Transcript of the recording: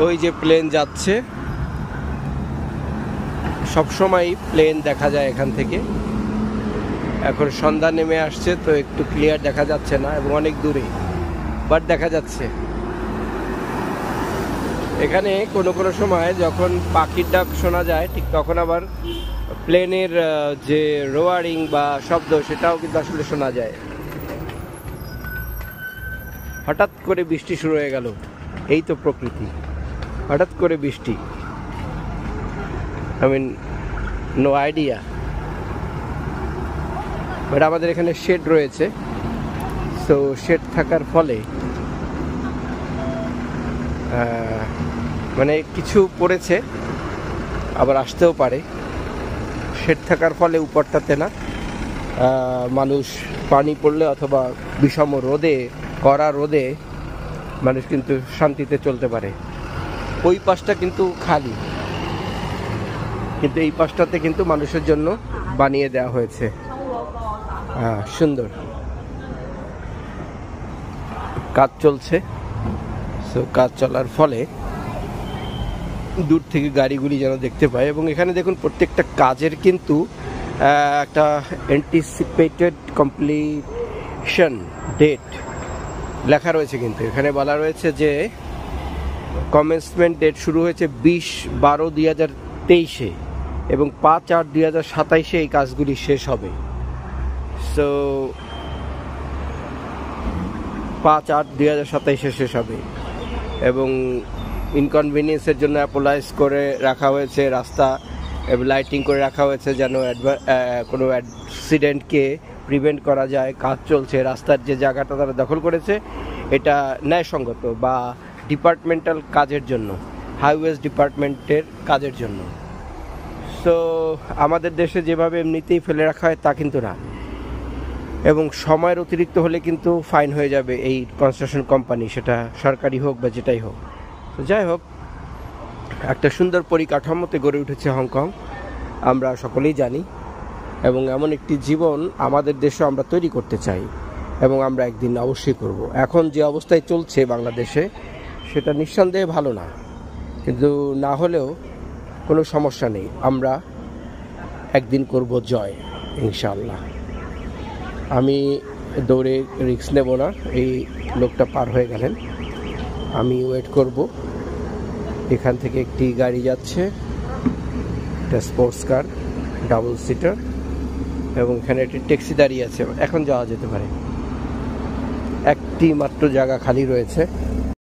ওই যে প্লেন যাচ্ছে, সবসময় প্লেন দেখা যায় এখান থেকে। এখন সন্ধ্যা নেমে আসছে তো একটু ক্লিয়ার দেখা যাচ্ছে না এবং অনেক দূরে, বাট দেখা যাচ্ছে। এখানে কোনো কোনো সময় যখন পাখির ডাক শোনা যায় ঠিক তখন আবার প্লেনের যে রোয়ারিং বা শব্দ সেটাও কিন্তু আসলে শোনা যায়। হঠাৎ করে বৃষ্টি শুরু হয়ে গেল, এই তো প্রকৃতি, হঠাৎ করে বৃষ্টি। I mean no idea. But আমাদের এখানে শেড রয়েছে, সো শেড থাকার ফলে মানে কিছু পড়েছে, আবার আসতেও পারে। শেড থাকার ফলে উপরটাতে না মানুষ পানি পড়লে অথবা বিষম রোদে, কড়া রোদে মানুষ কিন্তু শান্তিতে চলতে পারে। ওই পাশটা কিন্তু খালি, কিন্তু এই পাশটাতে কিন্তু মানুষের জন্য বানিয়ে দেওয়া হয়েছে। সুন্দর কাজ চলছে। সো কাজ চলার ফলে দূর থেকে গাড়িগুলি যেন দেখতে পায়। এবং এখানে দেখুন প্রত্যেকটা কাজের কিন্তু একটা অ্যান্টিসিপেটেড কমপ্লিশন ডেট লেখা রয়েছে। কিন্তু এখানে বলা রয়েছে যে কমেন্সমেন্ট ডেট শুরু হয়েছে 20/12/2023 এবং 5/8/2027 এই কাজগুলি শেষ হবে। সো 5/8/2027 শেষ হবে এবং ইনকনভিনিয়েন্সের জন্য অ্যাপোলাইজ করে রাখা হয়েছে রাস্তা এবং লাইটিং করে রাখা হয়েছে যেন কোনো অ্যাক্সিডেন্টকে প্রিভেন্ট করা যায়। কাজ চলছে। রাস্তার যে জায়গাটা তারা দখল করেছে এটা ন্যায়সঙ্গত বা ডিপার্টমেন্টাল কাজের জন্য, হাইওয়েজ ডিপার্টমেন্টের কাজের জন্য। সো আমাদের দেশে যেভাবে এমনিতেই ফেলে রাখা হয় তা কিন্তু না, এবং সময়ের অতিরিক্ত হলে কিন্তু ফাইন হয়ে যাবে এই কনস্ট্রাকশন কোম্পানি, সেটা সরকারি হোক বা যেটাই হোক। তো যাই হোক, একটা সুন্দর পরিকাঠামোতে গড়ে উঠেছে হংকং, আমরা সকলেই জানি। এবং এমন একটি জীবন আমাদের দেশে আমরা তৈরি করতে চাই এবং আমরা একদিন অবশ্যই করব। এখন যে অবস্থায় চলছে বাংলাদেশে সেটা নিঃসন্দেহে ভালো না, কিন্তু না হলেও কোনো সমস্যা নেই, আমরা একদিন করব জয় ইনশাআল্লাহ। আমি দৌড়ে রিস্ক নেব না। এই লোকটা পার হয়ে গেলেন, আমি ওয়েট করব। এখান থেকে একটি গাড়ি যাচ্ছে, একটা স্পোর্টস কার ডাবল সিটার, এবং এখানে একটি ট্যাক্সি দাঁড়িয়ে আছে। এখন যাওয়া যেতে পারে, একটি মাত্র জায়গা খালি রয়েছে।